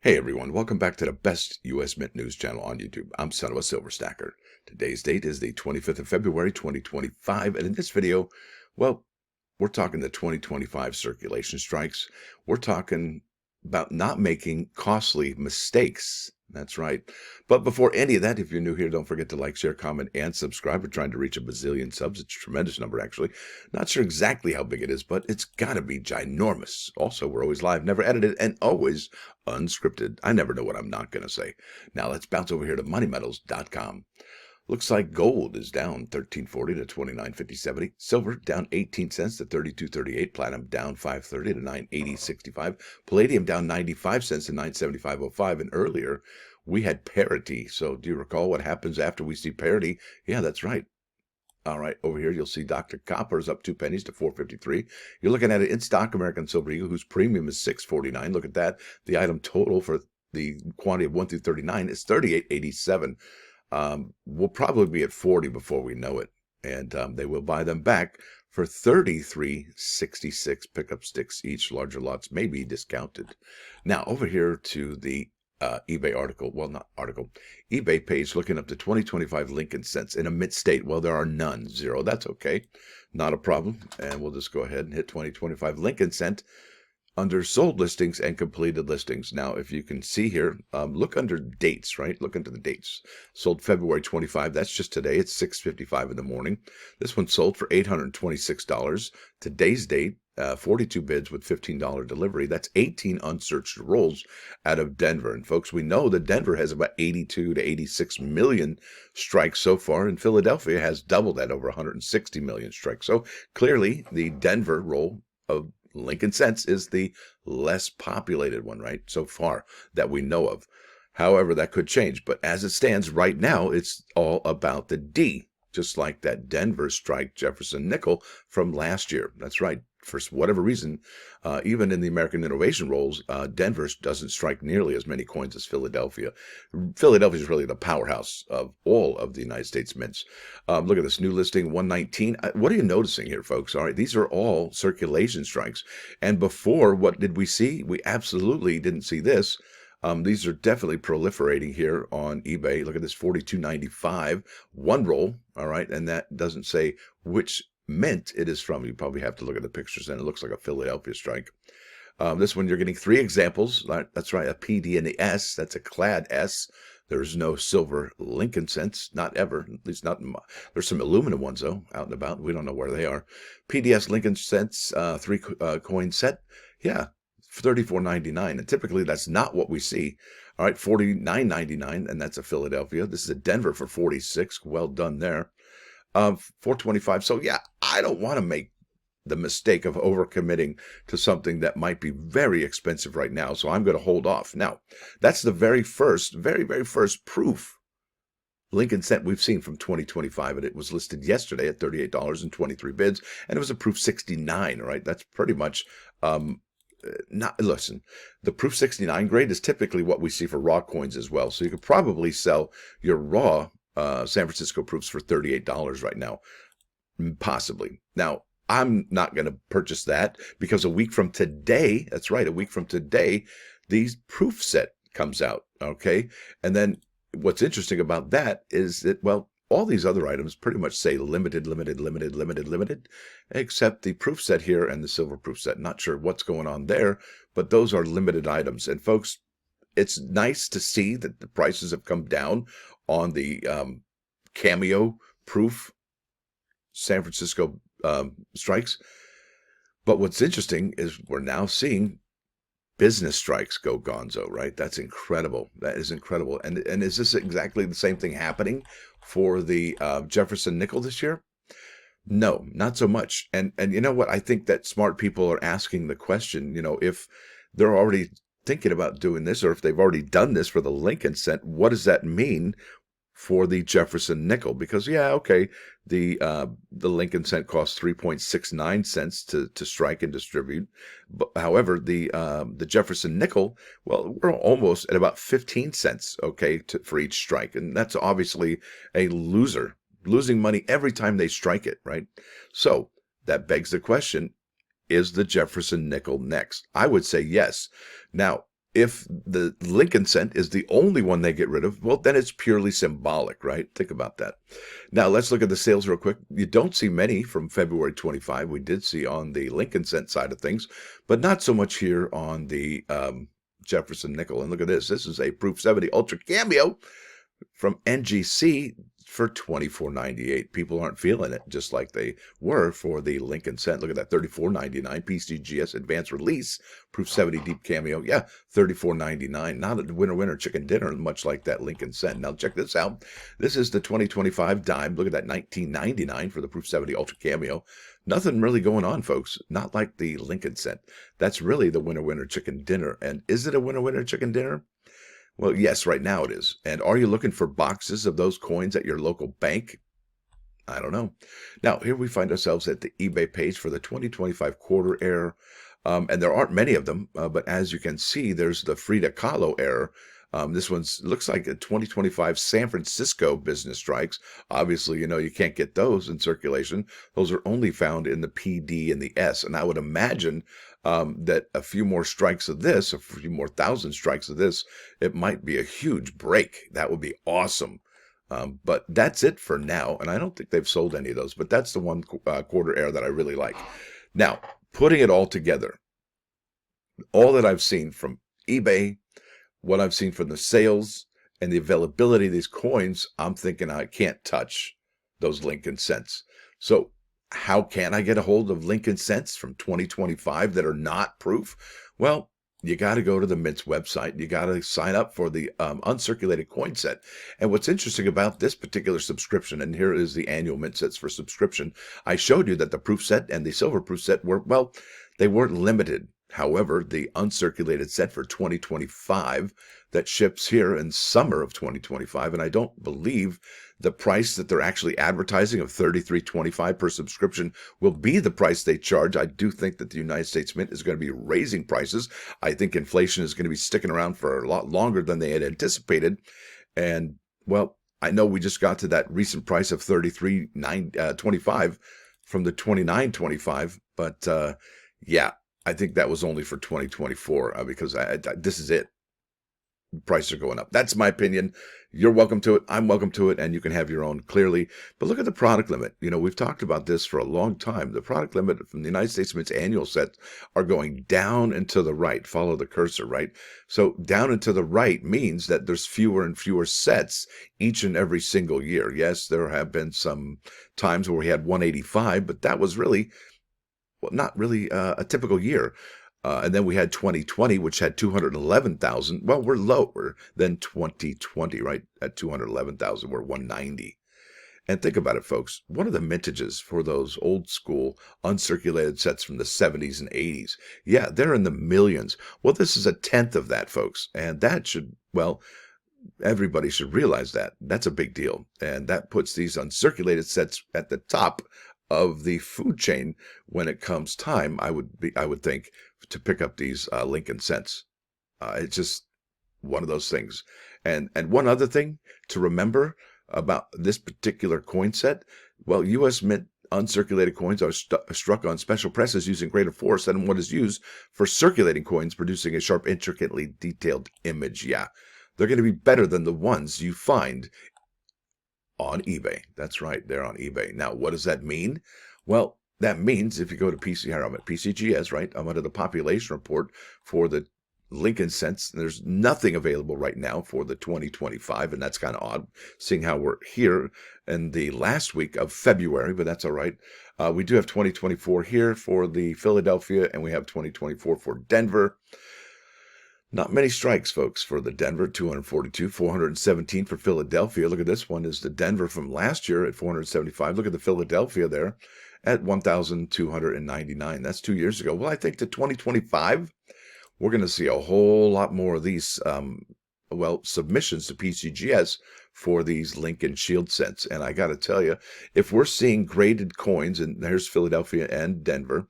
Hey everyone, welcome back to the best U.S. Mint news channel on YouTube. I'm sonofasilverstacker. Today's date is the 25th of February, 2025, and in this video, well, we're talking the 2025 circulation strikes. We're talking about not making costly mistakes. That's right. But before any of that, if you're new here, don't forget to like, share, comment, and subscribe. We're trying to reach a bazillion subs. It's a tremendous number, actually. Not sure exactly how big it is, but it's got to be ginormous. Also, we're always live, never edited, and always unscripted. I never know what I'm not going to say. Now, let's bounce over here to moneymetals.com. Looks like gold is down 13.40 to 29.50.70. Silver down 18 cents to 32.38. Platinum down 5.30 to 9.80.65. Palladium down 95 cents to 9.75.05. And earlier we had parity. So do you recall what happens after we see parity? Yeah, that's right. All right, over here you'll see Dr. Copper is up 2 pennies to 4.53. You're looking at it in stock American Silver Eagle, whose premium is 6.49. Look at that. The item total for the quantity of 1 through 39 is 38.87. We'll probably be at 40 before we know it, and they will buy them back for 33.66 pickup sticks each. Larger lots may be discounted. Now over here to the eBay article, well, not article, eBay page, looking up to 2025 Lincoln cents in a mint state. Well, there are none, zero. That's okay, not a problem. And we'll just go ahead and hit 2025 Lincoln cent under sold listings and completed listings. Now, if you can see here, look under dates, right? Look under the dates. Sold February 25. That's just today. It's 6:55 in the morning. This one sold for $826. Today's date, 42 bids with $15 delivery. That's 18 unsearched rolls out of Denver. And folks, we know that Denver has about 82 to 86 million strikes so far, and Philadelphia has double that, over 160 million strikes. So clearly, the Denver roll of Lincoln cents is the less populated one, right, so far that we know of. However, that could change. But as it stands right now, it's all about the D, just like that Denver strike Jefferson nickel from last year. That's right. For whatever reason, even in the American Innovation rolls, Denver doesn't strike nearly as many coins as Philadelphia. Philadelphia is really the powerhouse of all of the United States mints. Look at this new listing, 119. What are you noticing here, folks? All right, these are all circulation strikes. And before, what did we see? We absolutely didn't see this. These are definitely proliferating here on eBay. Look at this, 42.95, one roll. All right, and that doesn't say which mint it is from. You probably have to look at the pictures, and it looks like a Philadelphia strike. This one, you're getting 3 examples. That's right, a PD and the S. That's a clad S. There's no silver Lincoln cents, not ever. At least not. There's some aluminum ones though, out and about. We don't know where they are. PDS Lincoln cents, 3 coin set. Yeah, $34.99, and typically that's not what we see. All right, $49.99, and that's a Philadelphia. This is a Denver for 46. Well done there. 425. So yeah, I don't want to make the mistake of overcommitting to something that might be very expensive right now. So I'm going to hold off. Now, that's the very first proof Lincoln cent we've seen from 2025, and it was listed yesterday at $38.23 bids, and it was a proof 69. All right, that's pretty much listen, the proof 69 grade is typically what we see for raw coins as well. So you could probably sell your raw San Francisco proofs for $38 right now, possibly. Now, I'm not going to purchase that because a week from today, that's right, a week from today, the proof set comes out, okay? And then what's interesting about that is that, well, all these other items pretty much say limited, except the proof set here and the silver proof set. Not sure what's going on there, but those are limited items. And folks, it's nice to see that the prices have come down on the cameo proof San Francisco strikes. But what's interesting is we're now seeing business strikes go gonzo, right? That's incredible. That is incredible. And is this exactly the same thing happening for the Jefferson nickel this year? No, not so much. And you know what? I think that smart people are asking the question, you know, if they're already thinking about doing this, or if they've already done this for the Lincoln cent, what does that mean for the Jefferson nickel? Because yeah, okay, the Lincoln cent costs 3.69 cents to strike and distribute. But however, the Jefferson nickel, well, we're almost at about 15 cents, okay, for each strike, and that's obviously a losing money every time they strike it, right? So that begs the question: is the Jefferson nickel next? I would say yes. Now, if the Lincoln cent is the only one they get rid of, well, then it's purely symbolic, right? Think about that. Now, let's look at the sales real quick. You don't see many from February 25. We did see on the Lincoln cent side of things, but not so much here on the Jefferson nickel. And look at this. This is a Proof 70 Ultra Cameo from NGC for $24.98. People aren't feeling it just like they were for the Lincoln cent. Look at that, $34.99 PCGS advanced release Proof 70 deep cameo. Yeah, $34.99. Not a winner chicken dinner, much like that Lincoln cent. Now check this out. This is the 2025 dime. Look at that, $19.99 for the Proof 70 ultra cameo. Nothing really going on, folks. Not like the Lincoln cent. That's really the winner chicken dinner. And is it a winner chicken dinner? Well, yes, right now it is. And are you looking for boxes of those coins at your local bank? I don't know. Now, here we find ourselves at the eBay page for the 2025 quarter error. And there aren't many of them, but as you can see, there's the Frida Kahlo error. This one's looks like a 2025 San Francisco business strikes. Obviously, you know, you can't get those in circulation. Those are only found in the PD and the S. And I would imagine that a few more strikes of this, a few more thousand strikes of this, it might be a huge break. That would be awesome. But that's it for now. And I don't think they've sold any of those, but that's the one quarter error that I really like. Now, putting it all together, all that I've seen from eBay, what I've seen from the sales and the availability of these coins, I'm thinking I can't touch those Lincoln cents. So how can I get a hold of Lincoln cents from 2025 that are not proof? Well, you got to go to the Mint's website. You got to sign up for the uncirculated coin set. And what's interesting about this particular subscription, and here is the annual Mint sets for subscription, I showed you that the proof set and the silver proof set were, well, they weren't limited. However, the uncirculated set for 2025 that ships here in summer of 2025, and I don't believe the price that they're actually advertising of $33.25 per subscription will be the price they charge. I do think that the United States Mint is going to be raising prices. I think inflation is going to be sticking around for a lot longer than they had anticipated. And, well, I know we just got to that recent price of $33.25 from the $29.25, but yeah. I think that was only for 2024 because this is it. Prices are going up. That's my opinion. You're welcome to it. I'm welcome to it. And you can have your own clearly. But look at the product limit. You know, we've talked about this for a long time. The product limit from the United States Mint's annual sets are going down and to the right. Follow the cursor, right? So down and to the right means that there's fewer and fewer sets each and every single year. Yes, there have been some times where we had 185, but that was really, well, not really a typical year. And then we had 2020, which had 211,000. Well, we're lower than 2020, right? At 211,000, we're 190. And think about it, folks. One of the mintages for those old school uncirculated sets from the 70s and 80s, yeah, they're in the millions. Well, this is a tenth of that, folks. And that should, well, everybody should realize that. That's a big deal. And that puts these uncirculated sets at the top of the food chain when it comes time, I would think, to pick up these Lincoln cents. It's just one of those things. And one other thing to remember about this particular coin set, well, U.S. Mint uncirculated coins are struck on special presses using greater force than what is used for circulating coins, producing a sharp, intricately detailed image. Yeah, they're going to be better than the ones you find on eBay. That's right, they're on eBay. Now, what does that mean? Well, that means if you go to I'm at PCGS, right? I'm under the population report for the Lincoln cents. There's nothing available right now for the 2025, and that's kind of odd, seeing how we're here in the last week of February, but that's all right. We do have 2024 here for the Philadelphia, and we have 2024 for Denver. Not many strikes, folks, for the Denver, 242, 417 for Philadelphia. Look at this one is the Denver from last year at 475. Look at the Philadelphia there at 1,299. That's 2 years ago. Well, I think to 2025, we're going to see a whole lot more of these, submissions to PCGS for these Lincoln Shield sets. And I got to tell you, if we're seeing graded coins, and there's Philadelphia and Denver,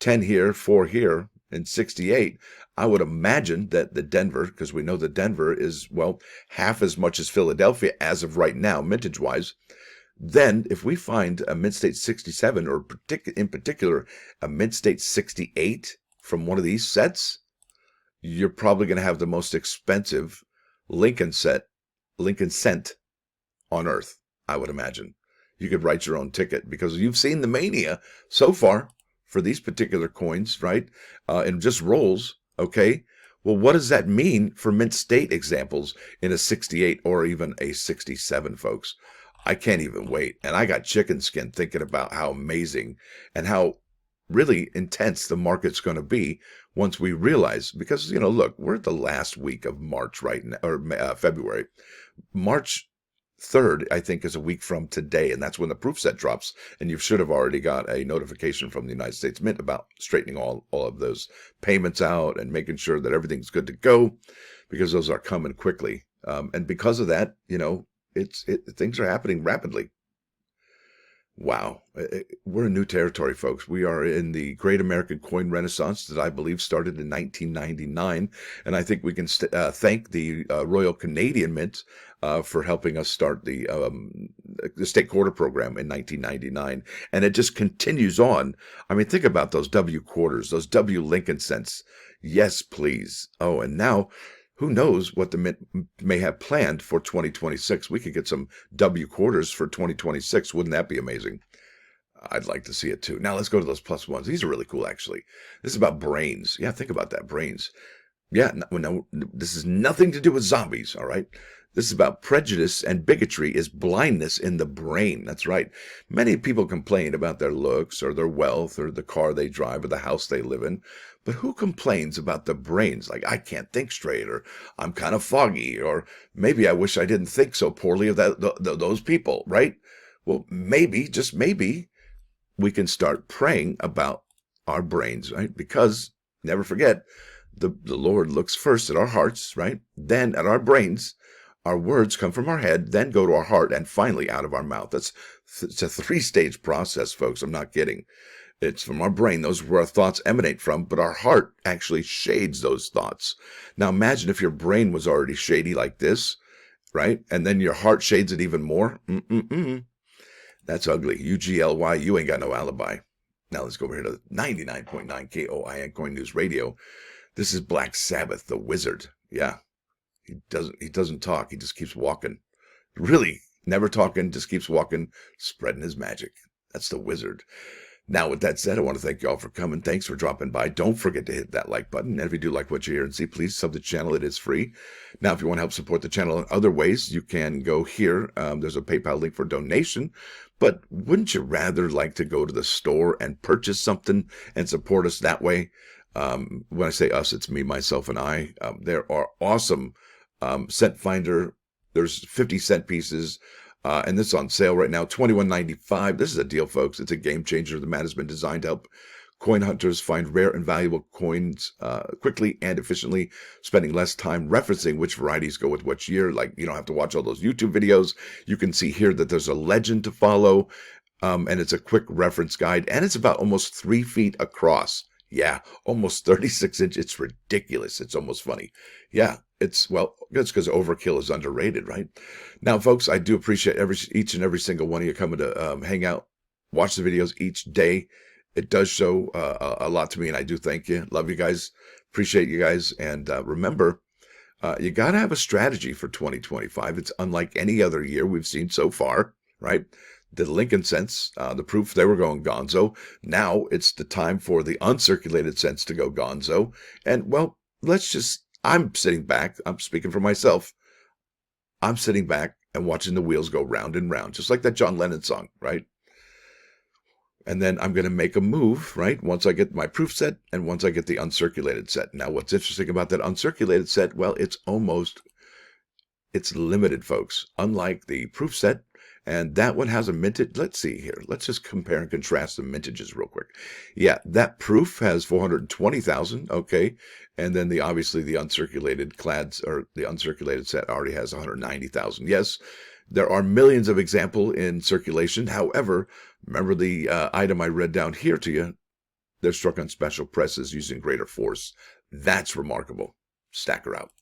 10 here, 4 here, and 68, I would imagine that the Denver, because we know the Denver is, well, half as much as Philadelphia as of right now, mintage-wise. Then, if we find a Mint State 67, or in particular, a Mint State 68 from one of these sets, you're probably going to have the most expensive Lincoln cent on earth, I would imagine. You could write your own ticket because you've seen the mania so far for these particular coins, right? And just rolls, okay? Well, what does that mean for mint state examples in a 68 or even a 67, folks? I can't even wait. And I got chicken skin thinking about how amazing and how really intense the market's going to be once we realize, because, you know, look, we're at the last week of March right now, or February. March 3rd, I think, is a week from today, and that's when the proof set drops, and you should have already got a notification from the United States Mint about straightening all of those payments out and making sure that everything's good to go, because those are coming quickly. And because of that, you know, things are happening rapidly. Wow. We're in new territory, folks. We are in the Great American Coin Renaissance that I believe started in 1999. And I think we can thank the Royal Canadian Mint for helping us start the state quarter program in 1999. And it just continues on. I mean, think about those W quarters, those W Lincoln cents. Yes, please. Oh, and now, who knows what the Mint may have planned for 2026. We could get some W quarters for 2026. Wouldn't that be amazing? I'd like to see it too. Now let's go to those plus ones. These are really cool, actually. This is about brains. Yeah, think about that, brains. Yeah, no, this is nothing to do with zombies, all right? This is about prejudice and bigotry is blindness in the brain. That's right. Many people complain about their looks or their wealth or the car they drive or the house they live in. But who complains about the brains? Like, I can't think straight, or I'm kind of foggy, or maybe I wish I didn't think so poorly of those people, right? Well, maybe, just maybe, we can start praying about our brains, right? Because, never forget, the Lord looks first at our hearts, right? Then at our brains. Our words come from our head, then go to our heart, and finally out of our mouth. It's a three-stage process, folks. I'm not kidding. It's from our brain. Those are where our thoughts emanate from, but our heart actually shades those thoughts. Now imagine if your brain was already shady like this, right? And then your heart shades it even more. That's ugly. UGLY, you ain't got no alibi. Now let's go over here to 99.9 KOIN Coin News Radio. This is Black Sabbath, the wizard. Yeah. He doesn't talk. He just keeps walking. Really, never talking, just keeps walking, spreading his magic. That's the wizard. Now, with that said, I want to thank you all for coming. Thanks for dropping by. Don't forget to hit that like button. And if you do like what you hear and see, please sub the channel. It is free. Now, if you want to help support the channel in other ways, you can go here. There's a PayPal link for donation. But wouldn't you rather like to go to the store and purchase something and support us that way? When I say us, it's me, myself, and I. There are awesome cent finder. There's 50-cent pieces, and this is on sale right now, $21.95. This is a deal, folks. It's a game changer. The mat has been designed to help coin hunters find rare and valuable coins quickly and efficiently, spending less time referencing which varieties go with which year. Like, you don't have to watch all those YouTube videos. You can see here that there's a legend to follow, and it's a quick reference guide, and it's about almost 3 feet across. Yeah, almost 36 inches. It's ridiculous. It's almost funny. Yeah, it's because overkill is underrated, right? Now, folks, I do appreciate each and every single one of you coming to hang out, watch the videos each day. It does show a lot to me, and I do thank you. Love you guys. Appreciate you guys. And remember, you got to have a strategy for 2025. It's unlike any other year we've seen so far, right? The Lincoln cents, the proof they were going gonzo. Now it's the time for the uncirculated cents to go gonzo. And, well, I'm sitting back. I'm speaking for myself. I'm sitting back and watching the wheels go round and round, just like that John Lennon song, right? And then I'm going to make a move, right? Once I get my proof set and once I get the uncirculated set. Now, what's interesting about that uncirculated set? Well, it's limited, folks. Unlike the proof set, and that one has a mintage. Let's see here. Let's just compare and contrast the mintages real quick. Yeah, that proof has 420,000. Okay. And then obviously the uncirculated clads, or the uncirculated set, already has 190,000. Yes, there are millions of examples in circulation. However, remember the item I read down here to you? They're struck on special presses using greater force. That's remarkable. Stacker out.